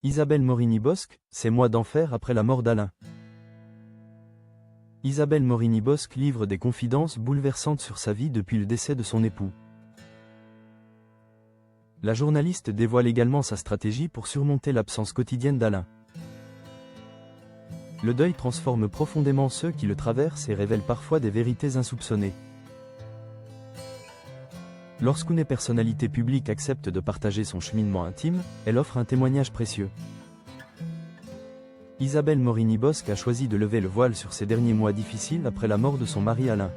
Isabelle Morini-Bosc, ces mois d'enfer après la mort d'Alain. Isabelle Morini-Bosc livre des confidences bouleversantes sur sa vie depuis le décès de son époux. La journaliste dévoile également sa stratégie pour surmonter l'absence quotidienne d'Alain. Le deuil transforme profondément ceux qui le traversent et révèle parfois des vérités insoupçonnées. Lorsqu'une personnalité publique accepte de partager son cheminement intime, elle offre un témoignage précieux. Isabelle Morini-Bosc a choisi de lever le voile sur ces derniers mois difficiles après la mort de son mari Alain.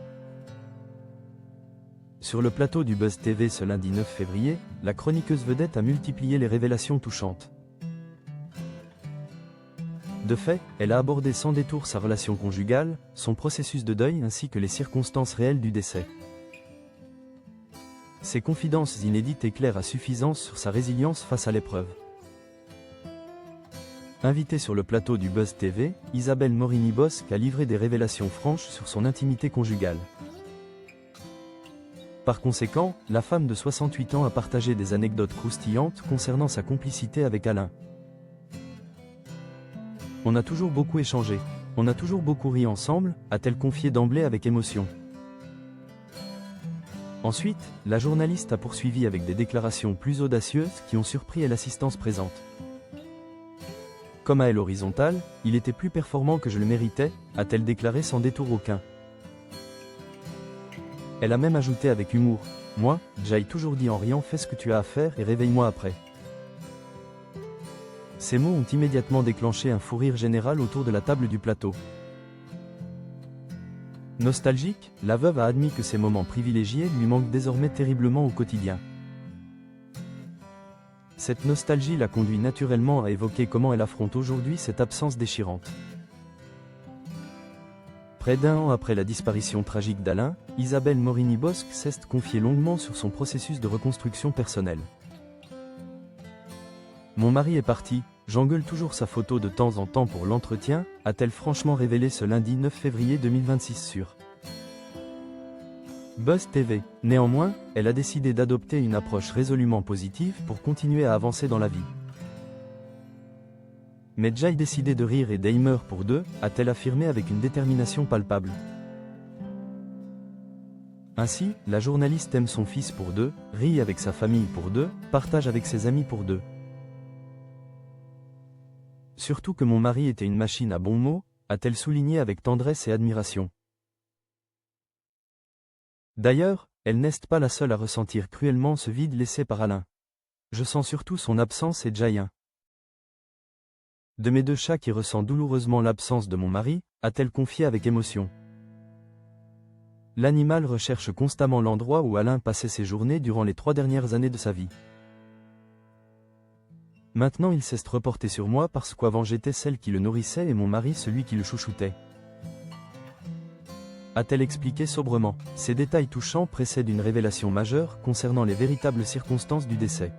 Sur le plateau du Buzz TV ce lundi 9 février, la chroniqueuse vedette a multiplié les révélations touchantes. De fait, elle a abordé sans détour sa relation conjugale, son processus de deuil ainsi que les circonstances réelles du décès. Ces confidences inédites éclairent à suffisance sur sa résilience face à l'épreuve. Invitée sur le plateau du Buzz TV, Isabelle Morini-Bosc a livré des révélations franches sur son intimité conjugale. Par conséquent, la femme de 68 ans a partagé des anecdotes croustillantes concernant sa complicité avec Alain. On a toujours beaucoup échangé, on a toujours beaucoup ri ensemble, a-t-elle confié d'emblée avec émotion. Ensuite, la journaliste a poursuivi avec des déclarations plus audacieuses qui ont surpris l'assistance présente. Comme à Elle horizontale, il était plus performant que je le méritais, a-t-elle déclaré sans détour aucun. Elle a même ajouté avec humour, « Moi, j'ai toujours dit en riant fais ce que tu as à faire et réveille-moi après ». Ces mots ont immédiatement déclenché un fou rire général autour de la table du plateau. Nostalgique, la veuve a admis que ces moments privilégiés lui manquent désormais terriblement au quotidien. Cette nostalgie l'a conduit naturellement à évoquer comment elle affronte aujourd'hui cette absence déchirante. Près d'un an après la disparition tragique d'Alain, Isabelle Morini-Bosc s'est confiée longuement sur son processus de reconstruction personnelle. Mon mari est parti, j'engueule toujours sa photo de temps en temps pour l'entretien, a-t-elle franchement révélé ce lundi 9 février 2026 sur Buzz TV. Néanmoins, elle a décidé d'adopter une approche résolument positive pour continuer à avancer dans la vie. Mais j'ai décidé de rire et d'aimer pour deux, a-t-elle affirmé avec une détermination palpable. Ainsi, la journaliste aime son fils pour deux, rit avec sa famille pour deux, partage avec ses amis pour deux. Surtout que mon mari était une machine à bons mots, a-t-elle souligné avec tendresse et admiration. D'ailleurs, elle n'est pas la seule à ressentir cruellement ce vide laissé par Alain. Je sens surtout son absence et Jayen. De mes deux chats qui ressent douloureusement l'absence de mon mari, a-t-elle confié avec émotion. L'animal recherche constamment l'endroit où Alain passait ses journées durant les 3 dernières années de sa vie. Maintenant il s'est reporté sur moi parce qu'avant j'étais celle qui le nourrissait et mon mari celui qui le chouchoutait. A-t-elle expliqué sobrement. Ces détails touchants précèdent une révélation majeure concernant les véritables circonstances du décès.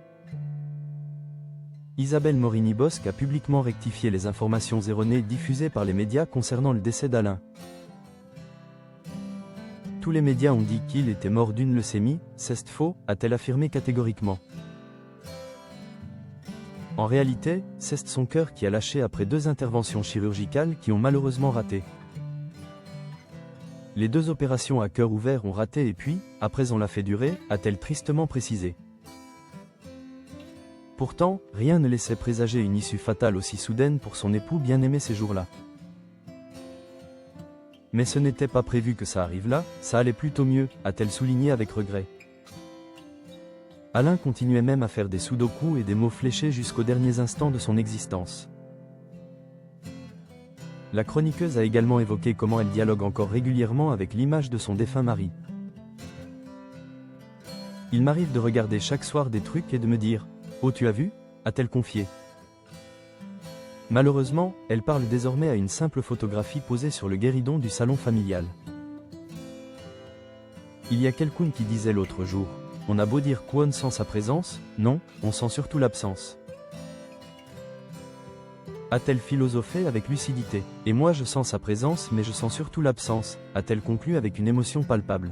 Isabelle Morini-Bosc a publiquement rectifié les informations erronées diffusées par les médias concernant le décès d'Alain. Tous les médias ont dit qu'il était mort d'une leucémie, c'est faux, a-t-elle affirmé catégoriquement. En réalité, c'est son cœur qui a lâché après 2 interventions chirurgicales qui ont malheureusement raté. Les 2 opérations à cœur ouvert ont raté et puis, après on l'a fait durer, a-t-elle tristement précisé. Pourtant, rien ne laissait présager une issue fatale aussi soudaine pour son époux bien-aimé ces jours-là. Mais ce n'était pas prévu que ça arrive là, ça allait plutôt mieux, a-t-elle souligné avec regret. Alain continuait même à faire des sudoku et des mots fléchés jusqu'aux derniers instants de son existence. La chroniqueuse a également évoqué comment elle dialogue encore régulièrement avec l'image de son défunt mari. Il m'arrive de regarder chaque soir des trucs et de me dire « Oh tu as vu ?» a-t-elle confié. Malheureusement, elle parle désormais à une simple photographie posée sur le guéridon du salon familial. Il y a quelqu'un qui disait l'autre jour « On a beau dire qu'on sent sa présence, non, on sent surtout l'absence. » A-t-elle philosophé avec lucidité. Et moi je sens sa présence mais je sens surtout l'absence, a-t-elle conclu avec une émotion palpable.